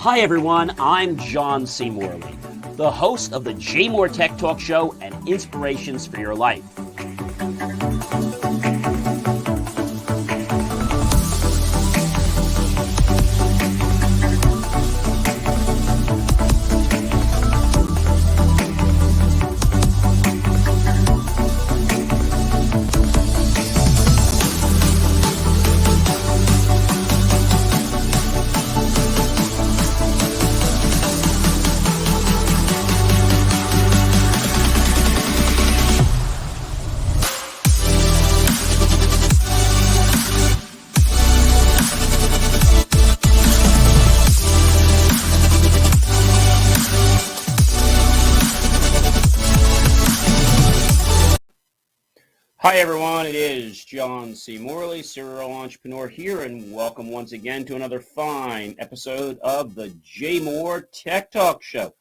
Hi everyone, I'm John C. Morley, the host of the JMOR Tech Talk Show and Inspirations for Your Life. Hi everyone, it is John C. Morley, serial entrepreneur here, and welcome once again to another fine episode of the JMOR Tech Talk Show.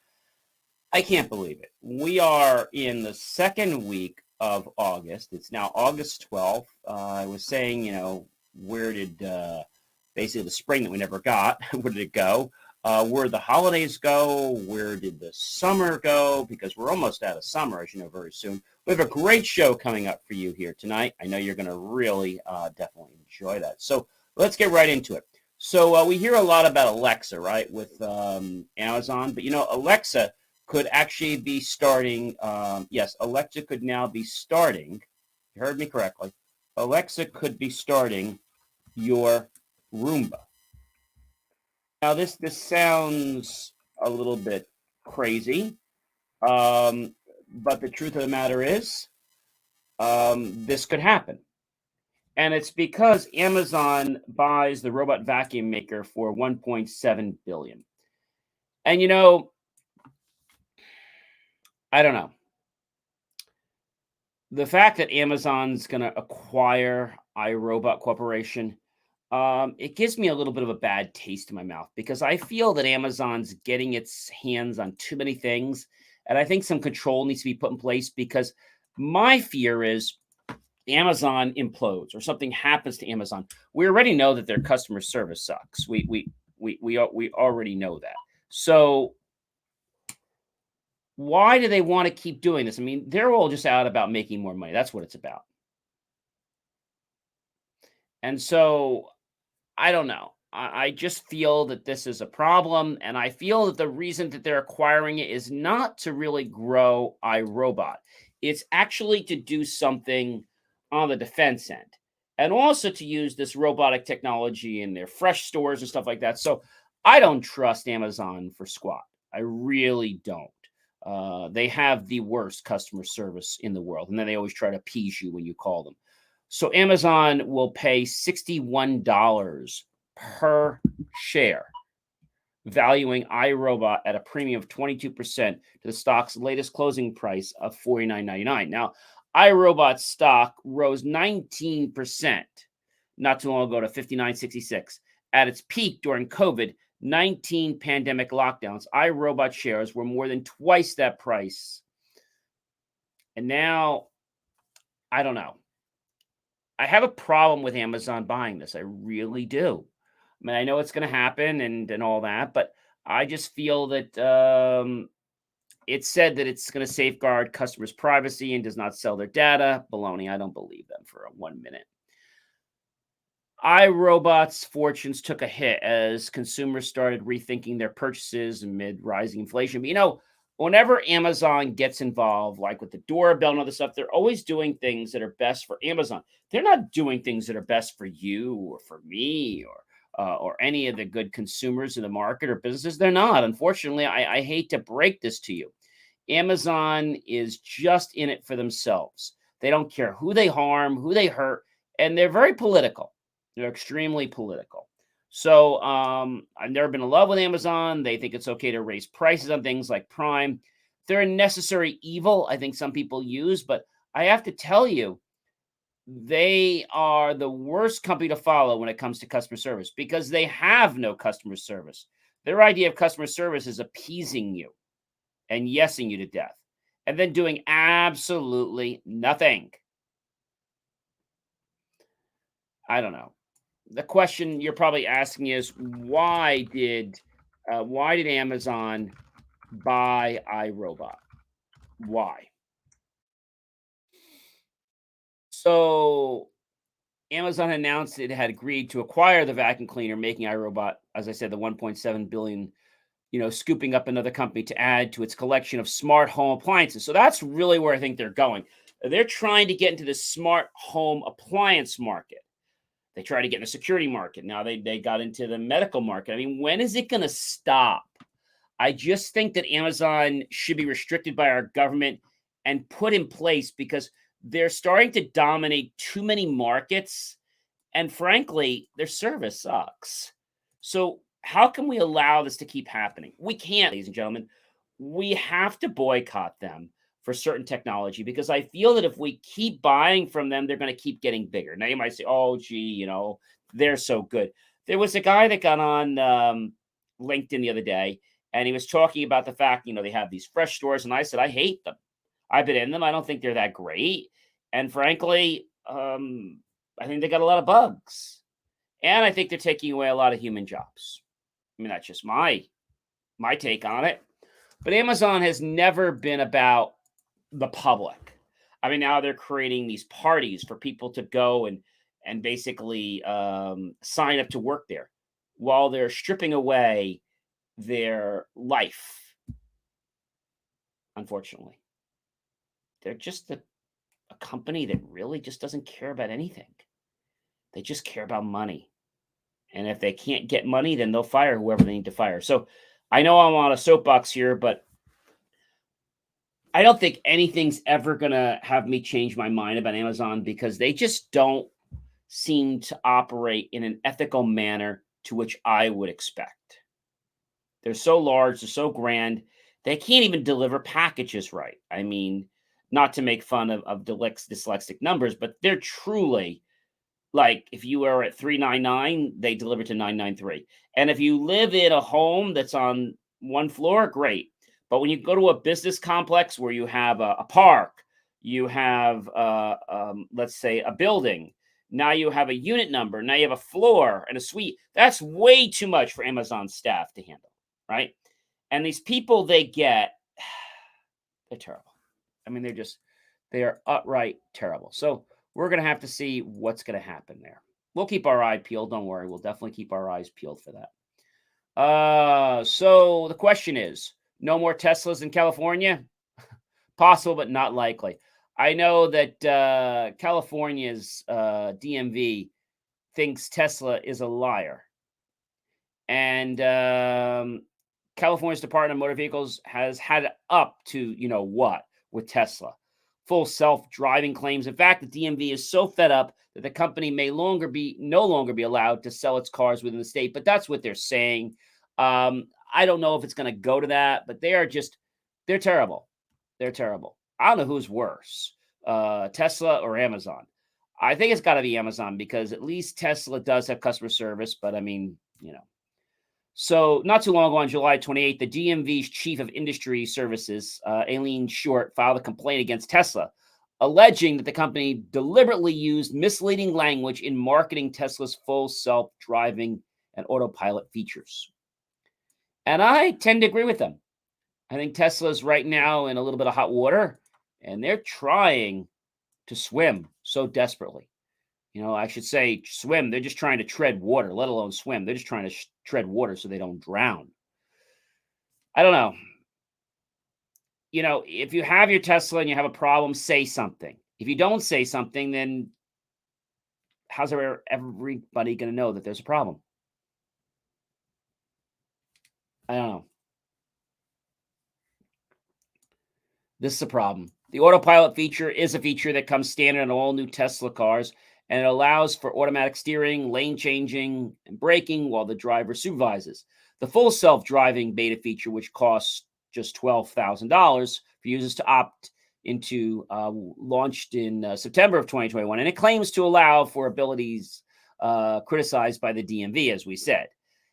I can't believe it. We are in the second week of August. It's now August 12th. I was saying, where did basically the spring that we never got, where did it go? Where did the holidays go? Where did the summer go? Because we're almost out of summer, as you know, very soon. We have a great show coming up for you here tonight. I know you're going to really definitely enjoy that. So let's get right into it. So we hear a lot about Alexa, right, with Amazon. But, Alexa could actually be starting. Yes, Alexa could now be starting. You heard me correctly. Alexa could be starting your Roomba. Now, this sounds a little bit crazy, but the truth of the matter is this could happen. And it's because Amazon buys the robot vacuum maker for $1.7 billion. And, I don't know. The fact that Amazon's going to acquire Irobot Corporation, it gives me a little bit of a bad taste in my mouth because I feel that Amazon's getting its hands on too many things. And I think some control needs to be put in place because my fear is Amazon implodes or something happens to Amazon. We already know that their customer service sucks. We already know that. So why do they want to keep doing this? I mean, they're all just out about making more money. That's what it's about. And so I don't know. I just feel that this is a problem. And I feel that the reason that they're acquiring it is not to really grow iRobot. It's actually to do something on the defense end and also to use this robotic technology in their fresh stores and stuff like that. So I don't trust Amazon for squat. I really don't. They have the worst customer service in the world. And then they always try to appease you when you call them. So Amazon will pay $61 per share, valuing iRobot at a premium of 22% to the stock's latest closing price of $49.99. Now, iRobot's stock rose 19% not too long ago to $59.66. At its peak during COVID-19 pandemic lockdowns, iRobot shares were more than twice that price. And now, I don't know. I have a problem with Amazon buying this. I really do. I mean, I know it's going to happen and all that, but I just feel that it said that it's going to safeguard customers' privacy and does not sell their data. Baloney. I don't believe them for 1 minute. iRobot's fortunes took a hit as consumers started rethinking their purchases amid rising inflation. But, whenever Amazon gets involved, like with the doorbell and other stuff, they're always doing things that are best for Amazon. They're not doing things that are best for you or for me or any of the good consumers in the market or businesses. They're not. Unfortunately, I hate to break this to you. Amazon is just in it for themselves. They don't care who they harm, who they hurt, and they're very political. They're extremely political. So I've never been in love with Amazon. They think it's okay to raise prices on things like Prime. They're a necessary evil, I think some people use, but I have to tell you, they are the worst company to follow when it comes to customer service because they have no customer service. Their idea of customer service is appeasing you and yesing you to death and then doing absolutely nothing. I don't know. The question you're probably asking is, why did Why did Amazon buy iRobot? Why? So Amazon announced it had agreed to acquire the vacuum cleaner, making iRobot, as I said, the 1.7 billion, scooping up another company to add to its collection of smart home appliances. So that's really where I think they're going. They're trying to get into the smart home appliance market. They tried to get in the security market. Now they got into the medical market. I mean, when is it going to stop? I just think that Amazon should be restricted by our government and put in place because they're starting to dominate too many markets. And frankly, their service sucks. So, how can we allow this to keep happening? We can't, ladies and gentlemen. We have to boycott them for certain technology because I feel that if we keep buying from them, they're going to keep getting bigger. Now, you might say, oh, gee, they're so good. There was a guy that got on LinkedIn the other day and he was talking about the fact, they have these fresh stores. And I said, I hate them. I've been in them. I don't think they're that great. And frankly, I think they got a lot of bugs. And I think they're taking away a lot of human jobs. I mean, that's just my take on it. But Amazon has never been about the public. I mean, now they're creating these parties for people to go and basically sign up to work there while they're stripping away their life. Unfortunately, they're just a company that really just doesn't care about anything. They just care about money. And if they can't get money, then they'll fire whoever they need to fire. So I know I'm on a soapbox here, but I don't think anything's ever going to have me change my mind about Amazon because they just don't seem to operate in an ethical manner to which I would expect. They're so large, they're so grand, they can't even deliver packages right. I mean, not to make fun of dyslexic numbers, but they're truly like if you are at 399, they deliver to 993. And if you live in a home that's on one floor, great. But when you go to a business complex where you have a park, you have, let's say, a building, now you have a unit number, now you have a floor and a suite. That's way too much for Amazon staff to handle, right? And these people they get, they're terrible. I mean, they are outright terrible. So we're going to have to see what's going to happen there. We'll keep our eye peeled. Don't worry. We'll definitely keep our eyes peeled for that. So the question is, no more Teslas in California? Possible, but not likely. I know that California's DMV thinks Tesla is a liar. And California's Department of Motor Vehicles has had it up to, what, with Tesla. Full self-driving claims. In fact, the DMV is so fed up that the company may no longer be allowed to sell its cars within the state. But that's what they're saying. I don't know if it's going to go to that, but they're terrible. They're terrible. I don't know who's worse, Tesla or Amazon. I think it's got to be Amazon because at least Tesla does have customer service. But I mean, So not too long ago, on July 28th, the DMV's chief of industry services, Aileen Short, filed a complaint against Tesla, alleging that the company deliberately used misleading language in marketing Tesla's full self-driving and autopilot features. And I tend to agree with them. I think Tesla's right now in a little bit of hot water, and they're trying to swim so desperately. I should say swim. They're just trying to tread water, let alone swim. They're just trying to tread water so they don't drown. I don't know. If you have your Tesla and you have a problem, say something. If you don't say something, then how's everybody going to know that there's a problem? I don't know. This is a problem. The autopilot feature is a feature that comes standard in all new Tesla cars, and it allows for automatic steering, lane changing, and braking while the driver supervises. The full self-driving beta feature, which costs just $12,000 for users to opt into, launched in September of 2021, and it claims to allow for abilities criticized by the DMV, as we said.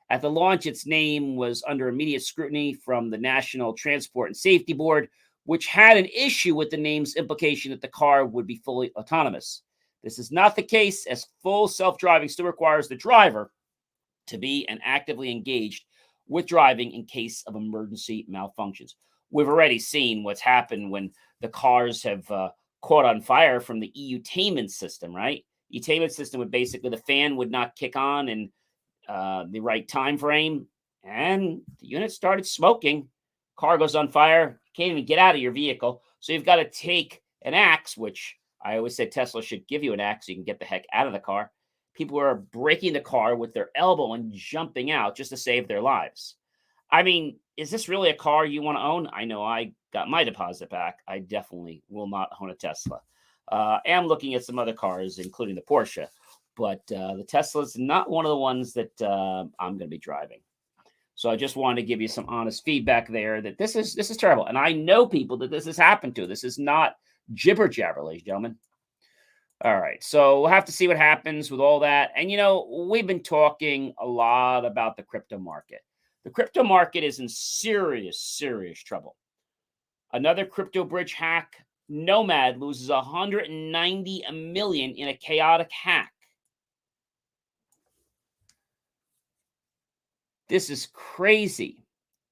At the launch, its name was under immediate scrutiny from the National Transport and Safety Board, which had an issue with the name's implication that the car would be fully autonomous. This is not the case, as full self-driving still requires the driver to be and actively engaged with driving in case of emergency malfunctions. We've already seen what's happened when the cars have caught on fire from the E-tainment system, right? E-tainment system would basically, the fan would not kick on in the right time frame, and the unit started smoking. Car goes on fire, can't even get out of your vehicle. So you've got to take an axe, which I always say Tesla should give you an axe so you can get the heck out of the car. People are breaking the car with their elbow and jumping out just to save their lives. I mean, is this really a car you want to own? I know I got my deposit back. I definitely will not own a Tesla. I am looking at some other cars, including the Porsche, but the Tesla's not one of the ones that I'm going to be driving. So I just wanted to give you some honest feedback there that this is terrible. And I know people that this has happened to. This is not jibber jabber, ladies and gentlemen. All right. So we'll have to see what happens with all that. And, we've been talking a lot about the crypto market. The crypto market is in serious, serious trouble. Another crypto bridge hack. Nomad loses 190 million in a chaotic hack. This is crazy.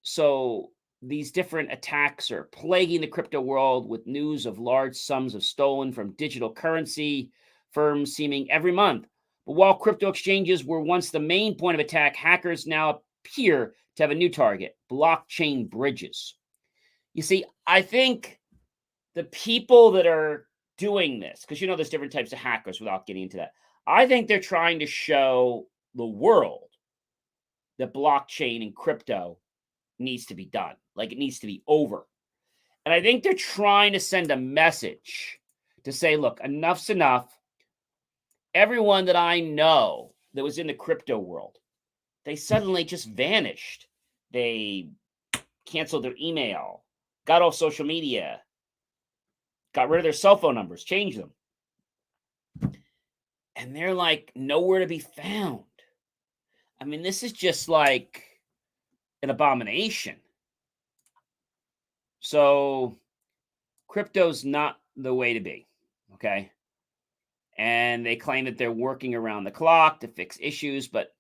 So these different attacks are plaguing the crypto world with news of large sums of stolen from digital currency firms seeming every month. But while crypto exchanges were once the main point of attack, hackers now appear to have a new target: blockchain bridges. You see, I think the people that are doing this, because there's different types of hackers without getting into that, I think they're trying to show the world that blockchain and crypto needs to be done. Like, it needs to be over. And I think they're trying to send a message to say, look, enough's enough. Everyone that I know that was in the crypto world, they suddenly just vanished. They canceled their email, got off social media, got rid of their cell phone numbers, changed them. And they're like nowhere to be found. I mean, this is just like an abomination. So crypto's not the way to be, okay? And they claim that they're working around the clock to fix issues, but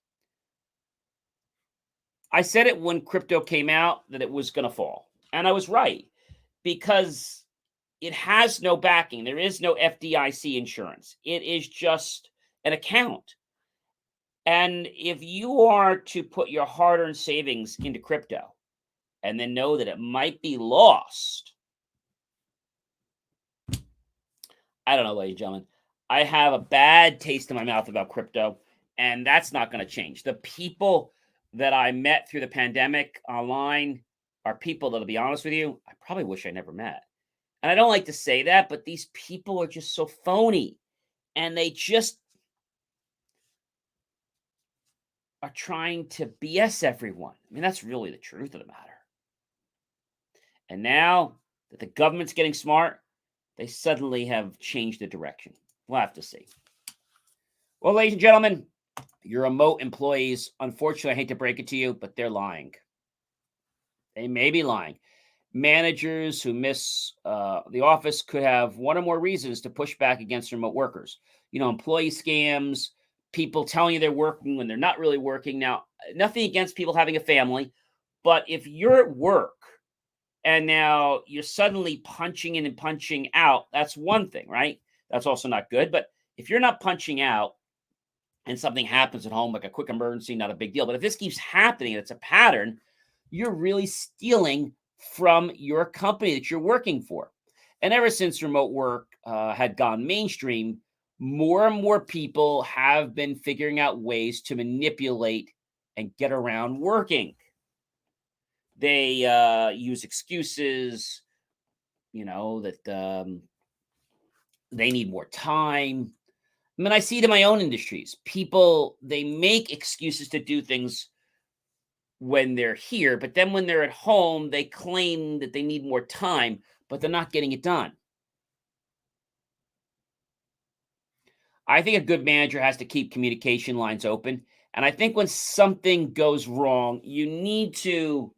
I said it when crypto came out that it was going to fall. And I was right, because it has no backing. There is no FDIC insurance. It is just an account. And if you are to put your hard-earned savings into crypto and then know that it might be lost, I don't know, ladies and gentlemen. I have a bad taste in my mouth about crypto, and that's not going to change. The people that I met through the pandemic online are people that, to be honest with you, I probably wish I never met. And I don't like to say that, but these people are just so phony, and they just are trying to BS everyone. I mean, that's really the truth of the matter. And now that the government's getting smart, they suddenly have changed the direction. We'll have to see. Well, ladies and gentlemen, your remote employees, unfortunately, I hate to break it to you, but they're lying. They may be lying. Managers who miss the office could have one or more reasons to push back against remote workers. Employee scams, people telling you they're working when they're not really working. Now, nothing against people having a family, but if you're at work and now you're suddenly punching in and punching out, that's one thing, right? That's also not good. But if you're not punching out and something happens at home, like a quick emergency, not a big deal. But if this keeps happening and it's a pattern, you're really stealing from your company that you're working for. And ever since remote work had gone mainstream, more and more people have been figuring out ways to manipulate and get around working. They use excuses, that they need more time. I mean, I see it in my own industries. People, they make excuses to do things when they're here, but then when they're at home, they claim that they need more time, but they're not getting it done. I think a good manager has to keep communication lines open. And I think when something goes wrong, you need to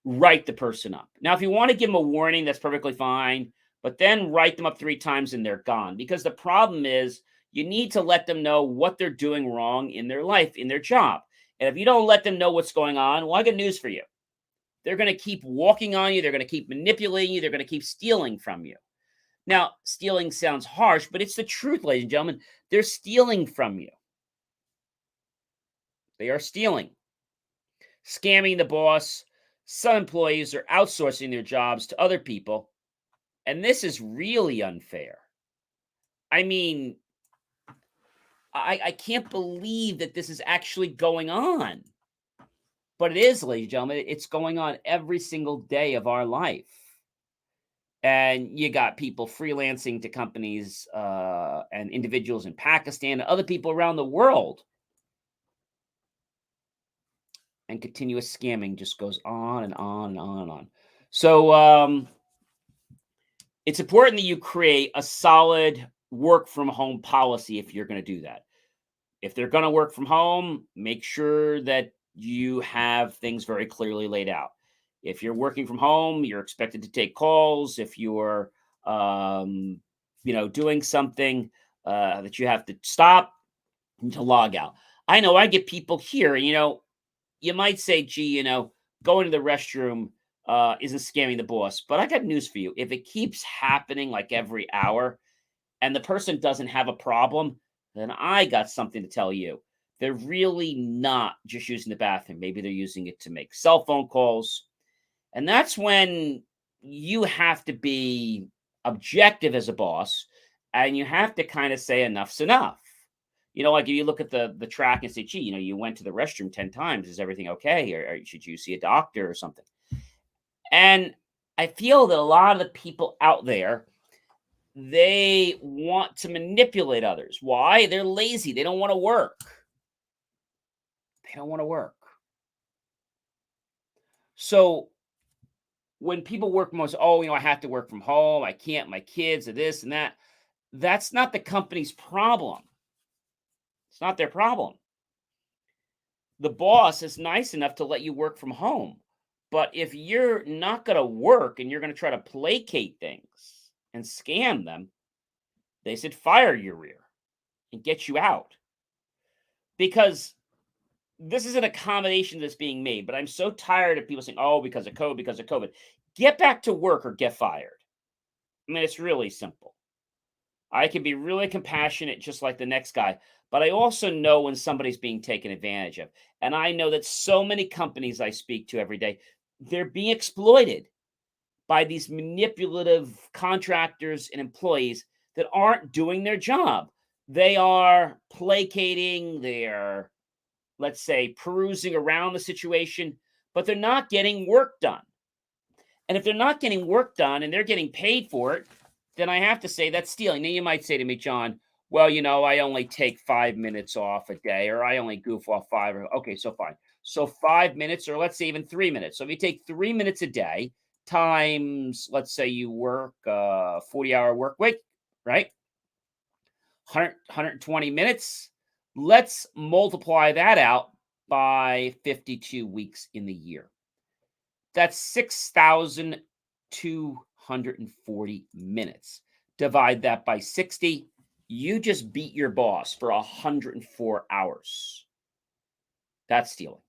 write the person up. Now, if you want to give them a warning, that's perfectly fine, but then write them up 3 times and they're gone. Because the problem is, you need to let them know what they're doing wrong in their life, in their job. And if you don't let them know what's going on, well, I got news for you. They're going to keep walking on you. They're going to keep manipulating you. They're going to keep stealing from you. Now, stealing sounds harsh, but it's the truth, ladies and gentlemen. They're stealing from you. They are stealing, scamming the boss. Some employees are outsourcing their jobs to other people. And this is really unfair. I mean, I can't believe that this is actually going on. But it is, ladies and gentlemen. It's going on every single day of our life. And you got people freelancing to companies and individuals in Pakistan and other people around the world. And continuous scamming just goes on and on and on and on. So it's important that you create a solid work from home policy if you're going to do that. If they're going to work from home, make sure that you have things very clearly laid out. If you're working from home, you're expected to take calls. If you're, doing something that you have to stop and to log out. I know I get people here. You might say, "Gee, going to the restroom isn't scamming the boss." But I got news for you: if it keeps happening like every hour, and the person doesn't have a problem, then I got something to tell you. They're really not just using the bathroom. Maybe they're using it to make cell phone calls. And that's when you have to be objective as a boss and you have to kind of say enough's enough. Like if you look at the track and say, "Gee, you went to the restroom 10 times. Is everything okay? Or should you see a doctor or something?" And I feel that a lot of the people out there, they want to manipulate others. Why? They're lazy. They don't want to work. They don't want to work. So when people work most, I have to work from home. I can't, my kids are this and that. That's not the company's problem. It's not their problem. The boss is nice enough to let you work from home. But if you're not going to work and you're going to try to placate things and scam them, they said fire your rear and get you out. Because this is an accommodation that's being made, but I'm so tired of people saying, "Oh, because of COVID, because of COVID." Get back to work or get fired. I mean, it's really simple. I can be really compassionate, just like the next guy, but I also know when somebody's being taken advantage of. And I know that so many companies I speak to every day, they're being exploited by these manipulative contractors and employees that aren't doing their job. They are placating, they're, let's say, perusing around the situation, but they're not getting work done. And if they're not getting work done and they're getting paid for it, then I have to say that's stealing. Now you might say to me, "John, well, I only take 5 minutes off a day, or I only goof off five." Okay, so fine. So 5 minutes, or let's say even 3 minutes. So if you take 3 minutes a day times, let's say you work 40-hour work week, right? 120 minutes. Let's multiply that out by 52 weeks in the year. That's 6,240 minutes. Divide that by 60. You just beat your boss for 104 hours. That's stealing.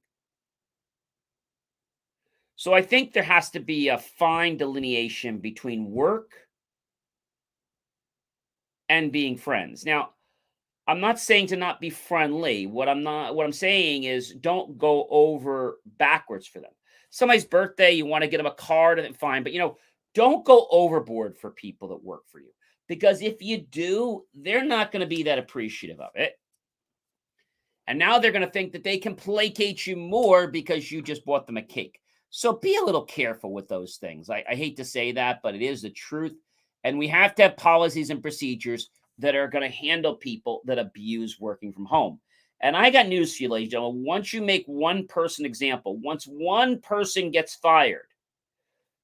So I think there has to be a fine delineation between work and being friends. Now, I'm not saying to not be friendly. What I'm saying is don't go over backwards for them. Somebody's birthday, you want to get them a card, and fine, but don't go overboard for people that work for you. Because if you do, they're not going to be that appreciative of it. And now they're going to think that they can placate you more because you just bought them a cake. So be a little careful with those things. I hate to say that, but it is the truth. And we have to have policies and procedures that are going to handle people that abuse working from home. And I got news for you, ladies and gentlemen. Once you make one person example, once one person gets fired,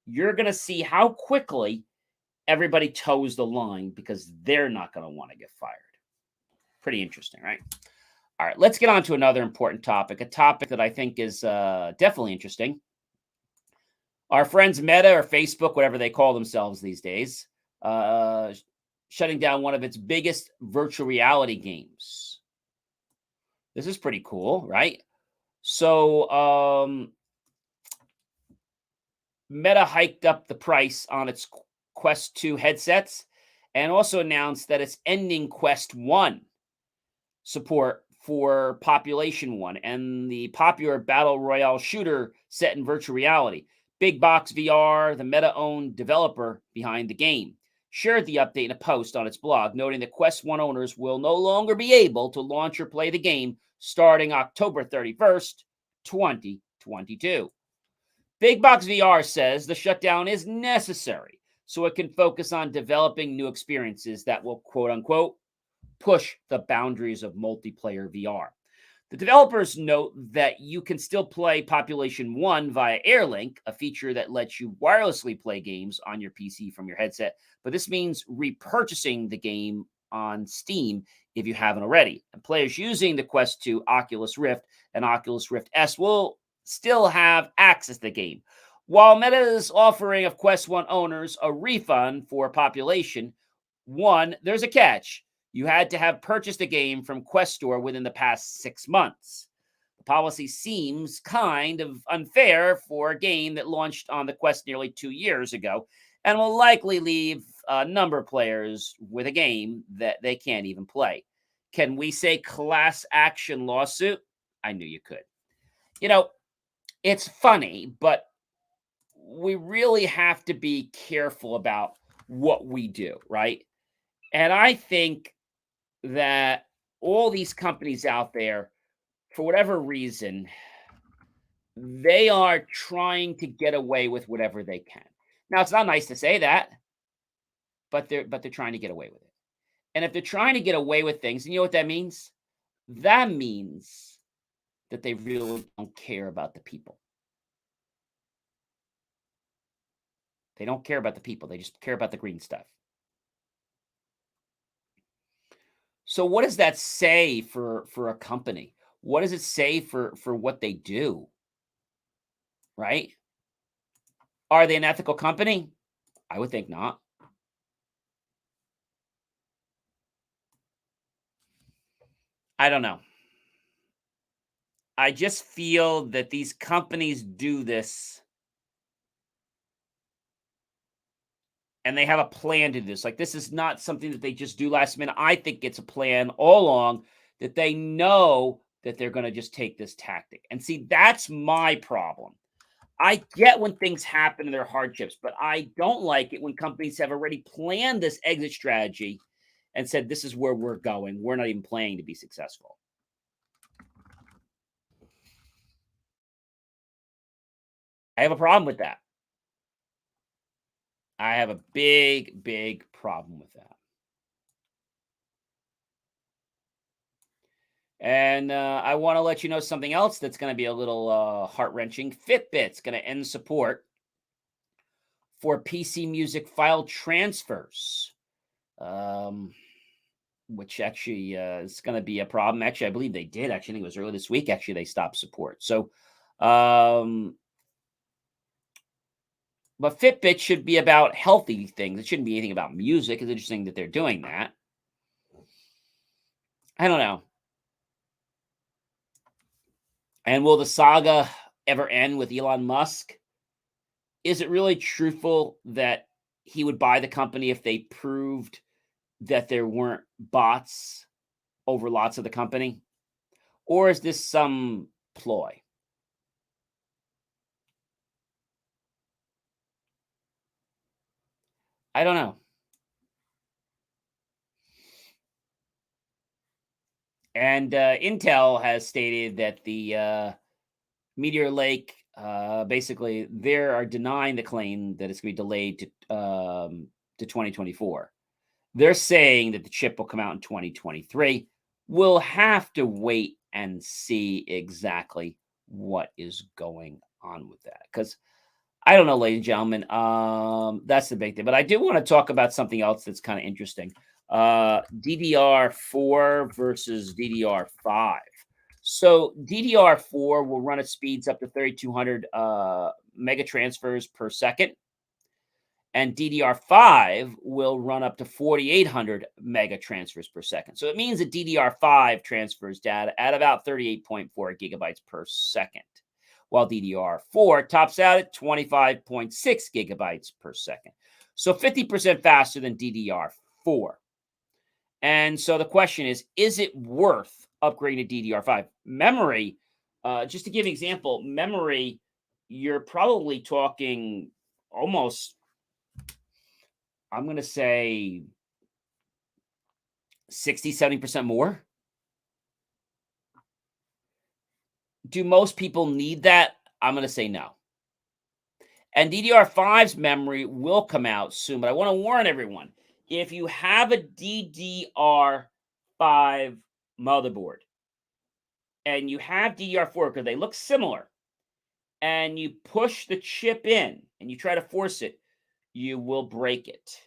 you're going to see how quickly everybody toes the line because they're not going to want to get fired. Pretty interesting, right? All right, let's get on to another important topic, a topic that I think is definitely interesting. Our friends Meta or Facebook, whatever they call themselves these days, shutting down one of its biggest virtual reality games. This is pretty cool, right? So Meta hiked up the price on its Quest 2 headsets and also announced that it's ending Quest 1 support for Population 1 and the popular battle royale shooter set in virtual reality. Big Box VR, the Meta owned developer behind the game, shared the update in a post on its blog, noting that Quest 1 owners will no longer be able to launch or play the game starting October 31st, 2022. Big Box VR says the shutdown is necessary so it can focus on developing new experiences that will, quote unquote, push the boundaries of multiplayer VR. The developers note that you can still play Population 1 via Airlink, a feature that lets you wirelessly play games on your PC from your headset, but this means repurchasing the game on Steam if you haven't already. And players using the Quest 2, Oculus Rift, and Oculus Rift S will still have access to the game. While Meta's offering of Quest 1 owners a refund for Population 1, there's a catch. You had to have purchased a game from Quest Store within the past 6 months. The policy seems kind of unfair for a game that launched on the Quest nearly 2 years ago and will likely leave a number of players with a game that they can't even play. Can we say class action lawsuit? I knew you could. You know, it's funny, but we really have to be careful about what we do, right? And I think that all these companies out there, for whatever reason, they are trying to get away with whatever they can. Now, it's not nice to say that, but they're trying to get away with it. And if they're trying to get away with things, and you know what that means? That means that they really don't care about the people. They don't care about the people. They just care about the green stuff. So what does that say for a company? What does it say for what they do, right? Are they an ethical company? I would think not. I don't know. I just feel that these companies do this and they have a plan to do this. Like, this is not something that they just do last minute. I think it's a plan all along that they know that they're going to just take this tactic. And see, that's my problem. I get when things happen and there are hardships, but I don't like it when companies have already planned this exit strategy and said, this is where we're going. We're not even playing to be successful. I have a problem with that. I have a big, big problem with that. And I want to let you know something else that's going to be a little heart wrenching. Fitbit's going to end support for PC music file transfers, um, which actually is going to be a problem. Actually, I believe they did. Actually, I think it was early this week. Actually, they stopped support. So, um, but Fitbit should be about healthy things. It shouldn't be anything about music. It's interesting that they're doing that. I don't know. And will the saga ever end with Elon Musk? Is it really truthful that he would buy the company if they proved that there weren't bots over lots of the company? Or is this some ploy? I don't know. And Intel has stated that the Meteor Lake, basically, they are denying the claim that it's going to be delayed to 2024. They're saying that the chip will come out in 2023. We'll have to wait and see exactly what is going on with that. Because I don't know, ladies and gentlemen. That's the big thing. But I do want to talk about something else that's kind of interesting. DDR4 versus DDR5. So DDR4 will run at speeds up to 3,200 mega transfers per second. and DDR5 will run up to 4,800 mega transfers per second. So it means that DDR5 transfers data at about 38.4 gigabytes per second, while DDR4 tops out at 25.6 gigabytes per second. So 50% faster than DDR4. And so the question is it worth upgrading to DDR5? Memory, just to give an example, memory, you're probably talking almost, I'm going to say 60, 70% more. Do most people need that? I'm going to say no. And DDR5's memory will come out soon, but I want to warn everyone, if you have a DDR5 motherboard and you have DDR4 because they look similar, and you push the chip in and you try to force it, you will break it.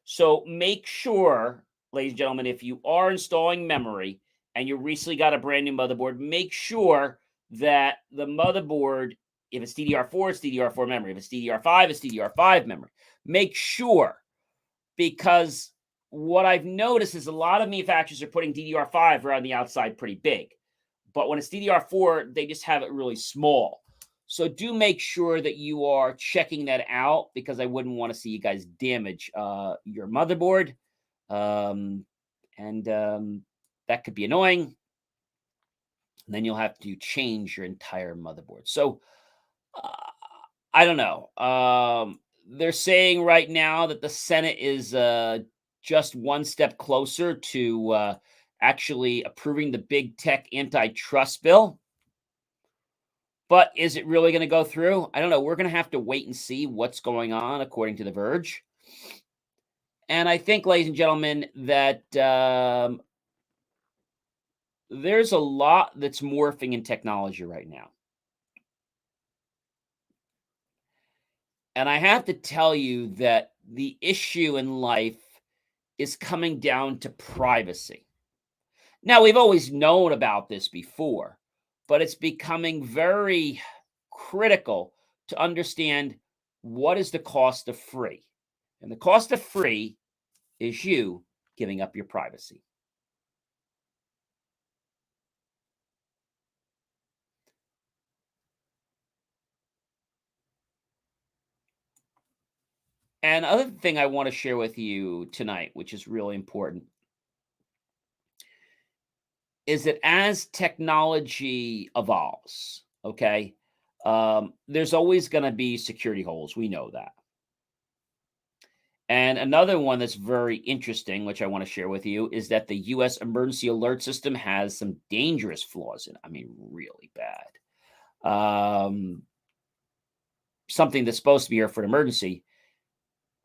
So make sure, ladies and gentlemen, if you are installing memory and you recently got a brand new motherboard, make sure that the motherboard, if it's DDR4, it's DDR4 memory. If it's DDR5, it's DDR5 memory. Make sure, because what I've noticed is a lot of manufacturers are putting DDR5 around the outside pretty big. But when it's DDR4, they just have it really small. So do make sure that you are checking that out, because I wouldn't want to see you guys damage your motherboard. And that could be annoying. And then you'll have to change your entire motherboard. So I don't know. They're saying right now that the Senate is just one step closer to actually approving the big tech antitrust bill. But is it really going to go through? I don't know. We're going to have to wait and see what's going on, according to The Verge. And I think, ladies and gentlemen, that there's a lot that's morphing in technology right now. And I have to tell you that the issue in life is coming down to privacy. Now, we've always known about this before, but it's becoming very critical to understand what is the cost of free. And the cost of free is you giving up your privacy. And other thing I want to share with you tonight, which is really important, is that as technology evolves, okay, there's always going to be security holes. We know that. And another one that's very interesting, which I want to share with you, is that the U.S. emergency alert system has some dangerous flaws in it. I mean, really bad. Something that's supposed to be here for an emergency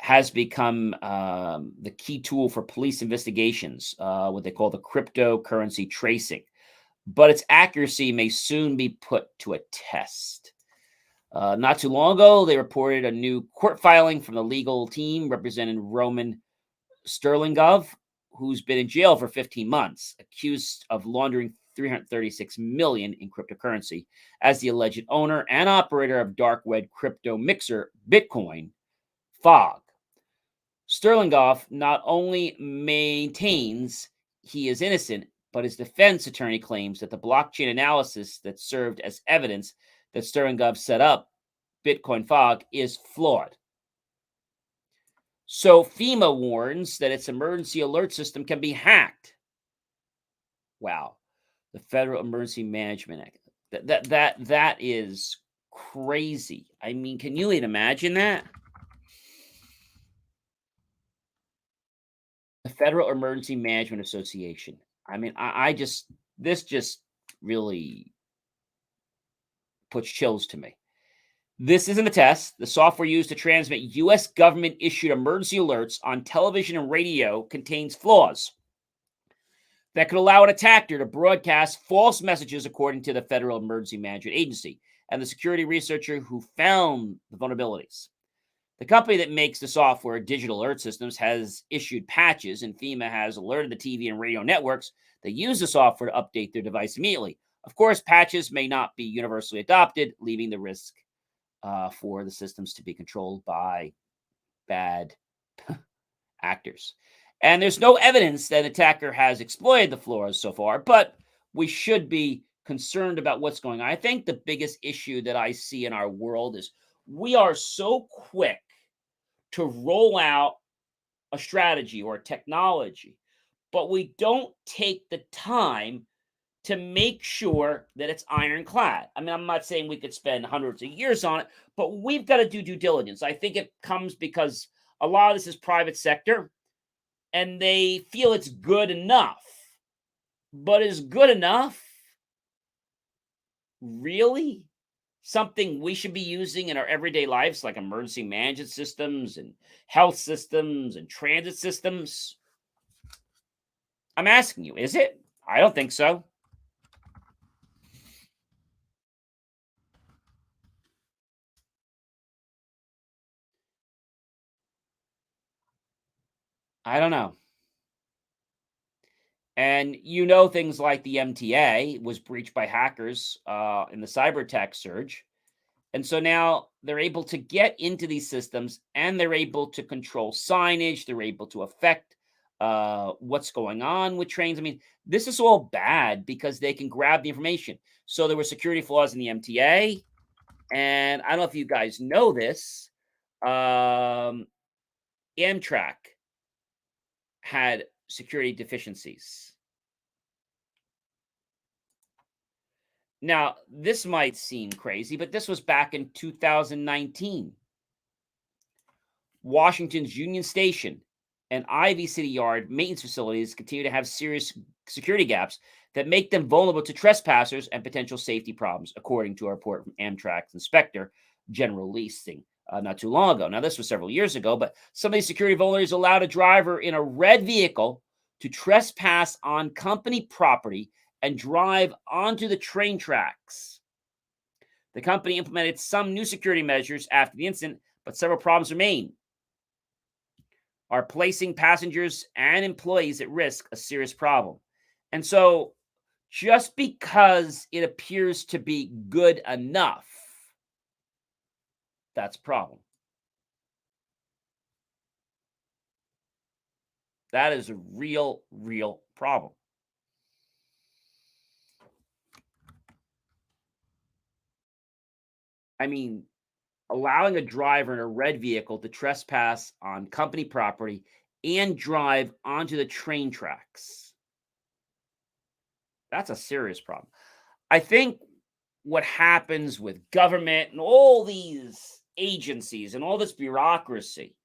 has become the key tool for police investigations, what they call the cryptocurrency tracing. But its accuracy may soon be put to a test. Not too long ago, they reported a new court filing from the legal team representing Roman Sterlingov, who's been in jail for 15 months, accused of laundering $336 million in cryptocurrency as the alleged owner and operator of dark web crypto mixer Bitcoin Fog. Sterlingov not only maintains he is innocent, but his defense attorney claims that the blockchain analysis that served as evidence that Sterlingov set up Bitcoin Fog is flawed. So FEMA warns that its emergency alert system can be hacked. Wow. The Federal Emergency Management Act. That is crazy. I mean, can you even imagine that? The Federal Emergency Management Association. I mean, this just really puts chills to me. This isn't a test. The software used to transmit U.S. government-issued emergency alerts on television and radio contains flaws that could allow an attacker to broadcast false messages, according to the Federal Emergency Management Agency and the security researcher who found the vulnerabilities. The company that makes the software, Digital Alert Systems, has issued patches, and FEMA has alerted the TV and radio networks that use the software to update their device immediately. Of course, patches may not be universally adopted, leaving the risk for the systems to be controlled by bad actors. And there's no evidence that an attacker has exploited the flaws so far, but we should be concerned about what's going on. I think the biggest issue that I see in our world is we are so quick to roll out a strategy or a technology, but we don't take the time to make sure that it's ironclad. I mean, I'm not saying we could spend hundreds of years on it, but we've got to do due diligence. I think it comes because a lot of this is private sector and they feel it's good enough. But is good enough really something we should be using in our everyday lives, like emergency management systems and health systems and transit systems? I'm asking you, is it? I don't think so. I don't know. And things like the MTA was breached by hackers in the cyber attack surge. And so now they're able to get into these systems and they're able to control signage. They're able to affect what's going on with trains. I mean, this is all bad because they can grab the information. So there were security flaws in the MTA. And I don't know if you guys know this. Amtrak had security deficiencies. Now, this might seem crazy, but this was back in 2019. Washington's Union Station and Ivy City Yard maintenance facilities continue to have serious security gaps that make them vulnerable to trespassers and potential safety problems, according to a report from Amtrak's inspector, General Leasing, not too long ago. Now, this was several years ago, but some of these security vulnerabilities allowed a driver in a red vehicle to trespass on company property and drive onto the train tracks. The company implemented some new security measures after the incident, but several problems remain. Are placing passengers and employees at risk a serious problem? And so, just because it appears to be good enough, that's a problem. That is a real, real problem. I mean, allowing a driver in a red vehicle to trespass on company property and drive onto the train tracks. That's a serious problem. I think what happens with government and all these agencies and all this bureaucracy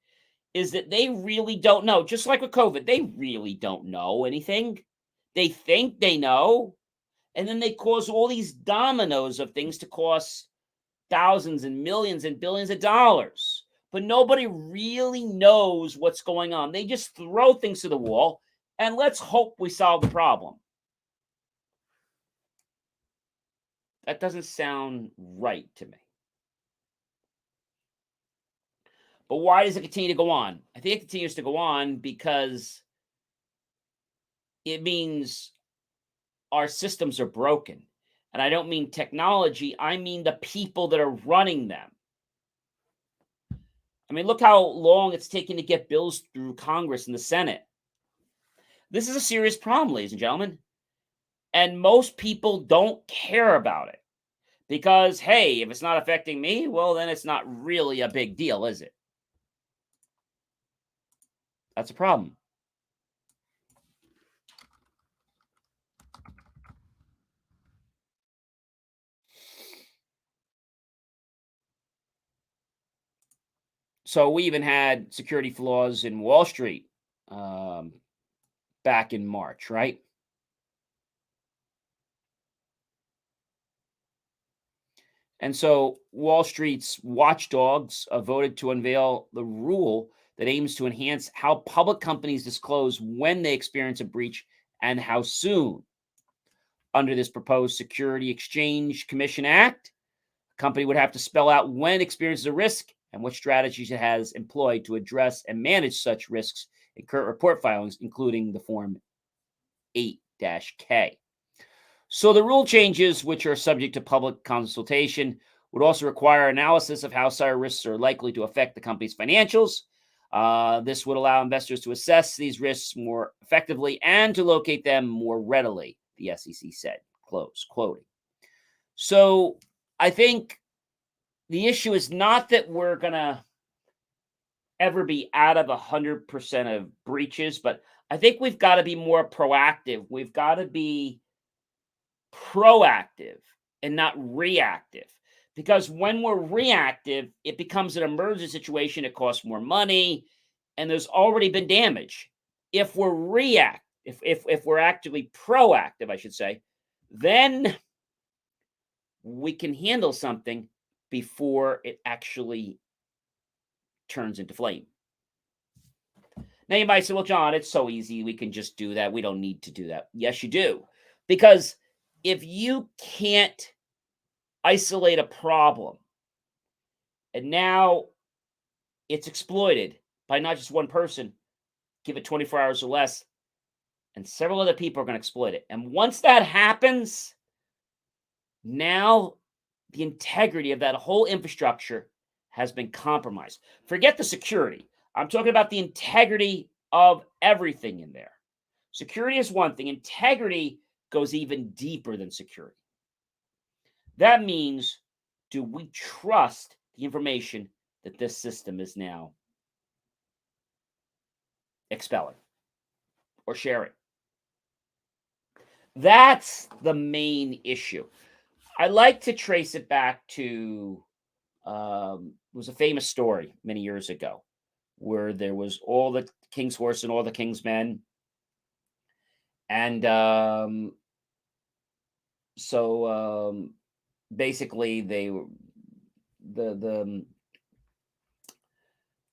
is that they really don't know. Just like with COVID, they really don't know anything. They think they know, and then they cause all these dominoes of things to cost thousands and millions and billions of dollars. But nobody really knows what's going on. They just throw things to the wall and let's hope we solve the problem. That doesn't sound right to me. But why does it continue to go on? I think it continues to go on because it means our systems are broken. And I don't mean technology, I mean the people that are running them. I mean, look how long it's taken to get bills through Congress and the Senate. This is a serious problem, ladies and gentlemen. And most people don't care about it because, hey, if it's not affecting me, well, then it's not really a big deal, is it? That's a problem. So we even had security flaws in Wall Street um, back in March, right? And so Wall Street's watchdogs voted to unveil the rule that aims to enhance how public companies disclose when they experience a breach and how soon. Under this proposed Security Exchange Commission Act, a company would have to spell out when it experiences a risk and what strategies it has employed to address and manage such risks in current report filings, including the Form 8-K. So the rule changes, which are subject to public consultation, would also require analysis of how cyber risks are likely to affect the company's financials. This would allow investors to assess these risks more effectively and to locate them more readily, the SEC said, close quoting. So I think the issue is not that we're going to ever be out of 100% of breaches, but I think we've got to be more proactive. We've got to be proactive and not reactive. Because when we're reactive, it becomes an emergency situation. It costs more money, and there's already been damage. If we're if we're actively proactive, I should say, then we can handle something before it actually turns into flame. Now you might say, well, John, it's so easy. We can just do that. We don't need to do that. Yes, you do. Because if you can't isolate a problem and now it's exploited by not just one person, give it 24 hours or less, and several other people are going to exploit it. And once that happens, now the integrity of that whole infrastructure has been compromised. Forget the security. I'm talking about the integrity of everything in there. Security is one thing. Integrity goes even deeper than security. That means, do we trust the information that this system is now expelling or sharing? That's the main issue. I like to trace it back to it was a famous story many years ago where there was all the king's horse and all the king's men, and so basically they were the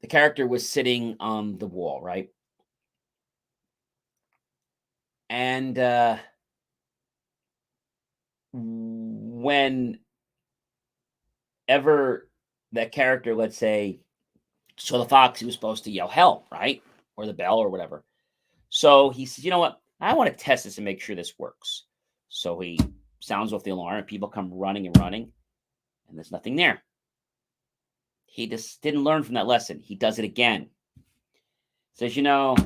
the character was sitting on the wall, right? And whenever that character, let's say, saw the fox, he was supposed to yell help, right? Or the bell or whatever. So he says, you know what? I want to test this and make sure this works. So he sounds off the alarm and people come running and running, and there's nothing there. He just didn't learn from that lesson. He does it again. Says, you know,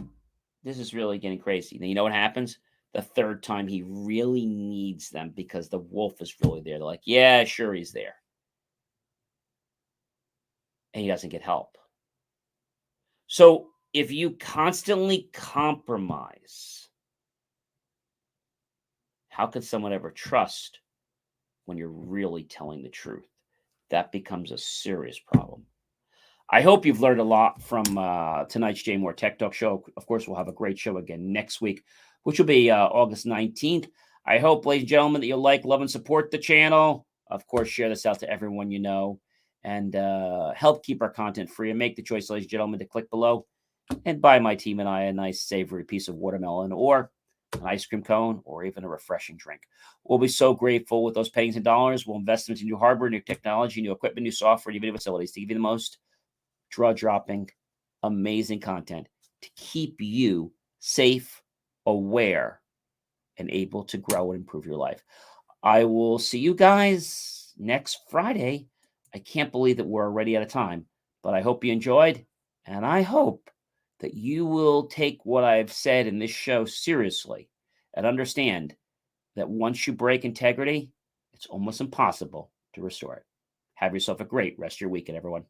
this is really getting crazy. Then you know what happens? The third time he really needs them because the wolf is really there. They're like, yeah, sure, he's there. And he doesn't get help. So if you constantly compromise, how could someone ever trust when you're really telling the truth? That becomes a serious problem. I hope you've learned a lot from tonight's JMOR Tech Talk show. Of course, we'll have a great show again next week, which will be August 19th. I hope, ladies and gentlemen, that you'll like, love, and support the channel. Of course, share this out to everyone you know and help keep our content free. And make the choice, ladies and gentlemen, to click below and buy my team and I a nice savory piece of watermelon or an ice cream cone, or even a refreshing drink. We'll be so grateful with those pennies and dollars. We'll invest into new hardware, new technology, new equipment, new software, new video facilities to give you the most draw-dropping, amazing content to keep you safe, aware, and able to grow and improve your life. I will see you guys next Friday. I can't believe that we're already out of time, but I hope you enjoyed, and I hope that you will take what I've said in this show seriously and understand that once you break integrity, it's almost impossible to restore it. Have yourself a great rest of your weekend, everyone.